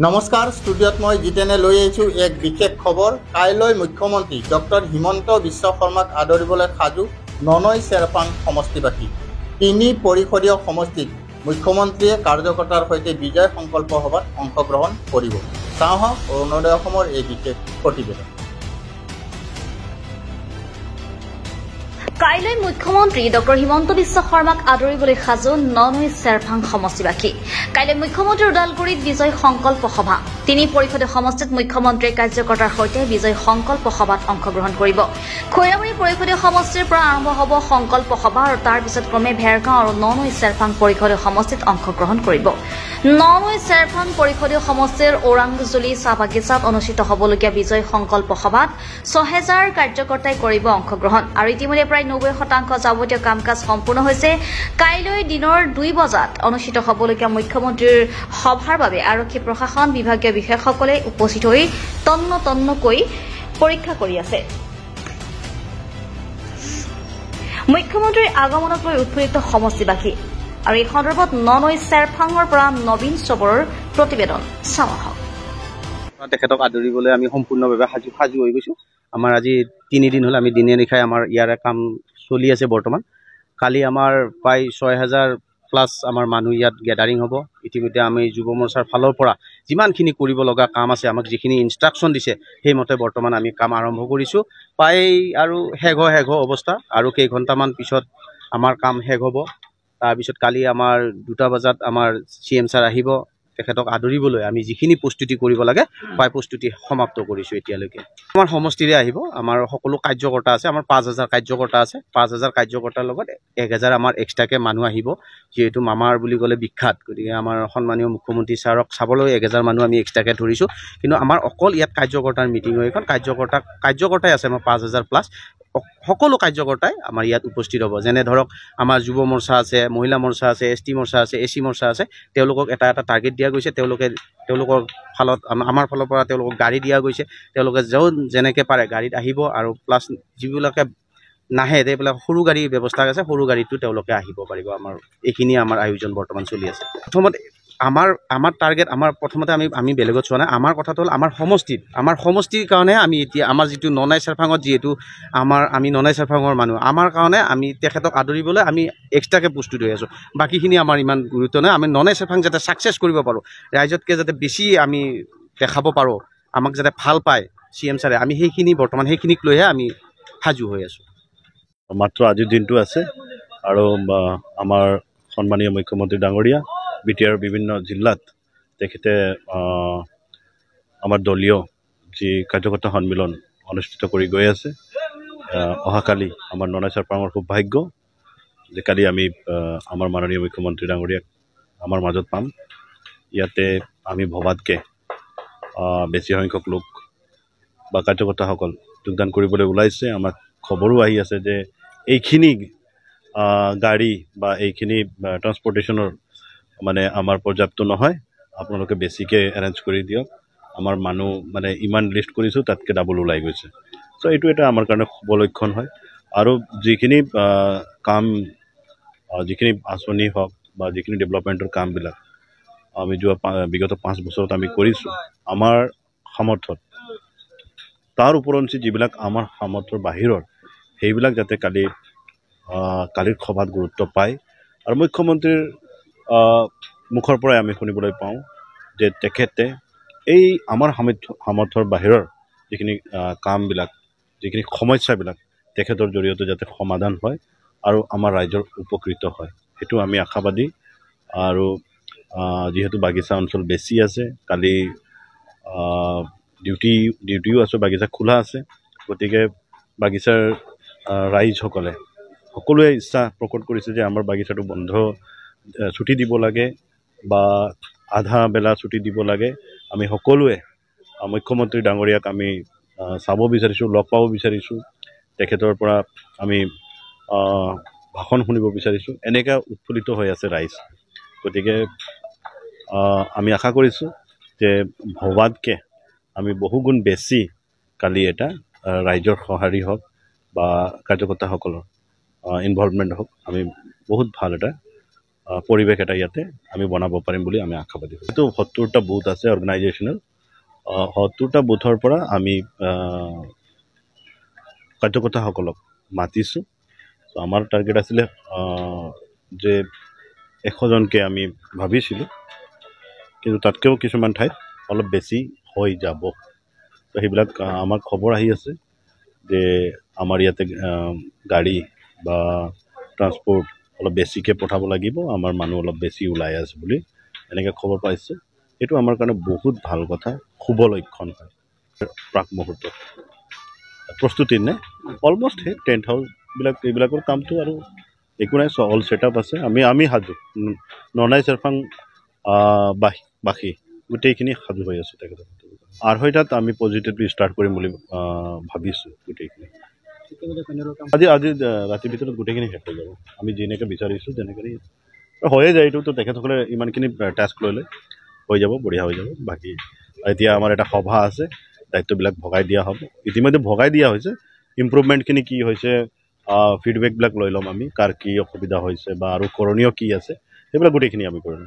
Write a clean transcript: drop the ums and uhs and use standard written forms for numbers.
নমস্কাৰ, ষ্টুডিঅ'ত মই জিতেনে লৈ আহিছোঁ এক বিশেষ খবৰ। কাইলৈ মুখ্যমন্ত্ৰী ডক্টৰ হিমন্ত বিশ্ব শৰ্মাক আদৰিবলৈ সাজু ননৈ চেৰপাং সমষ্টিবাসী। 3 পৰিষদীয় সমষ্টিত মুখ্যমন্ত্ৰীয়ে কাৰ্যকৰ্তাৰ সৈতে বিজয় সংকল্প সভাত অংশগ্ৰহণ কৰিব। চাওঁ অৰুণোদয় অসমৰ এই বিশেষ প্ৰতিবেদন। কাইলৈ মুখ্যমন্ত্ৰী ডক্টৰ হিমন্ত বিশ্ব শৰ্মাক আদৰিবলৈ সাজু ননৈ চেৰপাং সমষ্টিবাসী। কাইলৈ মুখ্যমন্ত্ৰীৰ ওদালগুৰিত বিজয় সংকল্প সভা। 3 পৰিষদীয় সমষ্টিত মুখ্যমন্ত্ৰীয়ে কাৰ্যকৰ্তাৰ সৈতে বিজয় সংকল্প সভাত অংশগ্ৰহণ কৰিব। খৈৰাবাৰী পৰিষদীয় সমষ্টিৰ পৰা আৰম্ভ হ'ব সংকল্প সভা আৰু তাৰ পিছত ক্ৰমে ভেৰগাঁও আৰু ননৈ চেৰপাং পৰিষদীয় সমষ্টিত অংশগ্ৰহণ কৰিব। ননৈ চেৰপাং পৰিষদীয় সমষ্টিৰ ওৰাংজুলি চাহ বাগিচাত অনুষ্ঠিত হ'বলগীয়া বিজয় সংকল্প সভাত 6000 কাৰ্যকৰ্তাই কৰিব অংশগ্ৰহণ আৰু ইতিমধ্যে প্ৰায় 90% যাৱতীয় কাম কাজ সম্পূৰ্ণ হৈছে। কাইলৈ দিনৰ 2 বজাত অনুষ্ঠিত হ'বলগীয়া মুখ্যমন্ত্ৰীৰ সভাৰ বাবে আৰক্ষী প্ৰশাসন বিভাগীয় বিষয়াসকলে উপস্থিত হৈ তন্নকৈ পৰীক্ষা কৰি আছে। মুখ্যমন্ত্ৰীৰ আগমনক লৈ উৎফুল্লিত সমষ্টিবাসী আৰু এই সন্দৰ্ভত ননৈ চেৰপাঙৰ পৰা নবীন চবৰৰ প্ৰতিবেদন চাওঁ আহক। তেখেতক আদৰিবলৈ আমি সম্পূৰ্ণভাৱে সাজু হৈ গৈছোঁ। আমাৰ আজি 3 দিন হ'ল আমি দিনে নিশাই আমাৰ ইয়াৰে কাম চলি আছে। বৰ্তমান কালি আমাৰ প্ৰায় 6000+ আমাৰ মানুহ ইয়াত গেডাৰিং হ'ব। ইতিমধ্যে আমি যুৱ মৰ্চাৰ ফালৰ পৰা যিমানখিনি কৰিব লগা কাম আছে, আমাক যিখিনি ইনষ্ট্ৰাকশ্যন দিছে সেইমতে বৰ্তমান আমি কাম আৰম্ভ কৰিছোঁ। প্ৰায় আৰু শেষ অৱস্থা, আৰু কেইঘণ্টামান পিছত আমাৰ কাম শেষ হ'ব। তাৰপিছত কালি আমাৰ 2টা বজাত আমাৰ CM ছাৰ আহিব। তেখেতক আদৰিবলৈ আমি যিখিনি প্ৰস্তুতি কৰিব লাগে প্ৰায় প্ৰস্তুতি সমাপ্ত কৰিছোঁ এতিয়ালৈকে। আমাৰ সমষ্টিৰে আহিব, আমাৰ সকলো কাৰ্যকৰ্তা আছে, আমাৰ 5000 কাৰ্যকৰ্তা আছে। 5000 কাৰ্যকৰ্তাৰ লগত 1000 আমাৰ এক্সট্ৰাকে মানুহ আহিব, যিহেতু মামাৰ বুলি ক'লে বিখ্যাত। গতিকে আমাৰ সন্মানীয় মুখ্যমন্ত্ৰী ছাৰক চাবলৈ 1000 মানুহ আমি এক্সট্ৰাকে ধৰিছোঁ। কিন্তু আমাৰ অকল ইয়াত কাৰ্যকৰ্তাৰ মিটিং হয়, এখন কাৰ্যকৰ্তাই আছে আমাৰ 5000+। সকলো কাৰ্যকৰ্তাই আমাৰ ইয়াত উপস্থিত হ'ব। যেনে ধৰক আমাৰ যুৱ মৰ্চা আছে, মহিলা মৰ্চা আছে, ST মৰ্চা আছে, AC মৰ্চা আছে। তেওঁলোকক এটা টাৰ্গেট দিয়া গৈছে। তেওঁলোকৰ ফালত আমাৰ ফালৰ পৰা তেওঁলোকক গাড়ী দিয়া গৈছে। তেওঁলোকে যেনেকৈ পাৰে গাড়ীত আহিব, আৰু প্লাছ যিবিলাকে নাহে সেইবিলাক সৰু গাড়ীৰ ব্যৱস্থা আছে, সৰু গাড়ীটো তেওঁলোকে আহিব পাৰিব। এইখিনি আমাৰ আয়োজন বৰ্তমান চলি আছে। প্ৰথমতে আমাৰ টাৰ্গেট, প্ৰথমতে আমি বেলেগত চোৱা নাই। আমাৰ কথাটো হ'ল আমাৰ সমষ্টিৰ কাৰণে আমি এতিয়া আমাৰ যিটো ননৈ চেৰপাঙত, যিহেতু আমি ননৈ চেৰপাঙৰ মানুহ, আমাৰ কাৰণে আমি তেখেতক আদৰিবলৈ আমি এক্সট্ৰাকৈ প্ৰস্তুত হৈ আছোঁ। বাকীখিনি আমাৰ ইমান গুৰুত্ব নাই। আমি ননৈ চেৰপাং যাতে ছাকচেছ কৰিব পাৰোঁ, ৰাইজতকৈ যাতে বেছি আমি দেখাব পাৰোঁ, আমাক যাতে ভাল পায় CM ছাৰে, আমি সেইখিনিক লৈহে আমি সাজু হৈ আছোঁ। মাত্ৰ আজিৰ দিনটো আছে, আৰু আমাৰ সন্মানীয় মুখ্যমন্ত্ৰী ডাঙৰীয়া BTR বিভিন্ন জিলাত তেখেতে আমাৰ দলীয় যি কাৰ্যকৰ্তা সন্মিলন অনুষ্ঠিত কৰি গৈ আছে। অহাকালি আমাৰ ননৈ চেৰপাঙৰ খুব ভাগ্য যে কালি আমি আমাৰ মাননীয় মুখ্যমন্ত্ৰী ডাঙৰীয়াক আমাৰ মাজত পাম। ইয়াতে আমি ভবাতকৈ বেছি সংখ্যক লোক বা কাৰ্যকৰ্তাসকল যোগদান কৰিবলৈ ওলাইছে। আমাক খবৰো আহি আছে যে এইখিনি গাড়ী বা এইখিনি ট্ৰান্সপৰ্টেশ্যনৰ আমাৰ পৰ্যাপ্ত নহয়, আপোনালোকে বেছিকৈ এৰেঞ্জ কৰি দিয়ক। আমাৰ মানুহ ইমান লিষ্ট কৰিছোঁ, তাতকৈ ডাবল ওলাই গৈছে। চ' এইটো এটা আমাৰ কাৰণে শুভ লক্ষণ হয়। আৰু যিখিনি কাম, যিখিনি আঁচনি হওক বা যিখিনি ডেভেলপমেণ্টৰ কামবিলাক আমি বিগত 5 বছৰত আমি কৰিছোঁ আমাৰ সামৰ্থ্যত, তাৰ ওপৰঞ্চি যিবিলাক আমাৰ সামৰ্থ্যৰ বাহিৰৰ, সেইবিলাক যাতে কালিৰ সভাত গুৰুত্ব পায়। আৰু মুখ্যমন্ত্ৰীৰ মুখৰ পৰাই আমি শুনিবলৈ পাওঁ যে তেখেতে এই আমাৰ সামৰ্থ্যৰ বাহিৰৰ যিখিনি কামবিলাক, যিখিনি সমস্যাবিলাক তেখেতৰ জৰিয়তে যাতে সমাধান হয় আৰু আমাৰ ৰাইজৰ উপকৃত হয়, সেইটো আমি আশাবাদী। আৰু যিহেতু বাগিচা অঞ্চল বেছি আছে, কালি ডিউটিও আছে, বাগিচা খোলা আছে। গতিকে বাগিচাৰ ৰাইজসকলে সকলোৱে ইচ্ছা প্ৰকট কৰিছে যে আমাৰ বাগিচাটো ছুটি দিব লাগে বা আধা বেলা ছুটি দিব লাগে। আমি সকলোৱে মুখ্যমন্ত্ৰী ডাঙৰীয়াক আমি চাব বিচাৰিছোঁ, লগ পাব বিচাৰিছোঁ, তেখেতৰ পৰা আমি ভাষণ শুনিব বিচাৰিছোঁ। এনেকৈ উৎফুল্লিত হৈ আছে ৰাইজ। গতিকে আমি আশা কৰিছোঁ যে ভবাতকৈ আমি বহুগুণ বেছি কালি এটা ৰাইজৰ সঁহাৰি হওক বা কাৰ্যকৰ্তাসকলৰ ইনভলভমেণ্ট হওক, আমি বহুত ভাল এটা পৰিৱেশ এটা ইয়াতে আমি বনাব পাৰিম বুলি আমি আশাবাদী হৈছোঁ। এইটো 70টা বুথ আছে অৰ্গেনাইজেশ্যনেল। 70টা বুথৰ পৰা আমি কাৰ্যকৰ্তাসকলক মাতিছোঁ। চ' আমাৰ টাৰ্গেট আছিলে যে 100জনকৈ আমি ভাবিছিলোঁ, কিন্তু তাতকৈও কিছুমান ঠাইত অলপ বেছি হৈ যাব। তো সেইবিলাক আমাৰ খবৰ আহি আছে যে আমাৰ ইয়াতে গাড়ী বা ট্ৰান্সপৰ্ট অলপ বেছিকৈ পঠাব লাগিব, আমাৰ মানুহ অলপ বেছি ওলাই আছে বুলি এনেকৈ খবৰ পাইছোঁ। এইটো আমাৰ কাৰণে বহুত ভাল কথা, শুভ লক্ষণ হয়। প্ৰাক মুহূৰ্তত প্ৰস্তুতি নে অলমষ্ট সেই টেণ্ট হাউচবিলাক এইবিলাকৰ কামটো আৰু একো নাই, অল ছেটআপ আছে। আমি সাজু ননাই চেৰফাং বাসী গোটেইখিনি সাজু হৈ আছোঁ। তেখেতৰ 2:30টাত আমি পজিটিভলি ষ্টাৰ্ট কৰিম বুলি ভাবিছোঁ। গোটেইখিনি আজি ৰাতিৰ ভিতৰত গোটেইখিনি শেষ হৈ যাব। আমি যেনেকৈ বিচাৰিছোঁ তেনেকৈ হৈয়ে যায়। এইটোতো তেখেতসকলে ইমানখিনি টাস্ক লৈ হৈ যাব, বঢ়িয়া হৈ যাব। বাকী এতিয়া আমাৰ এটা সভা আছে, দায়িত্ববিলাক ভগাই দিয়া হ'ব। ইতিমধ্যে ভগাই দিয়া হৈছে। ইম্প্ৰুভমেণ্টখিনি কি হৈছে, ফিডবেকবিলাক লৈ ল'ম আমি, কাৰ কি অসুবিধা হৈছে বা আৰু কৰণীয় কি আছে, সেইবিলাক গোটেইখিনি আমি কৰিম।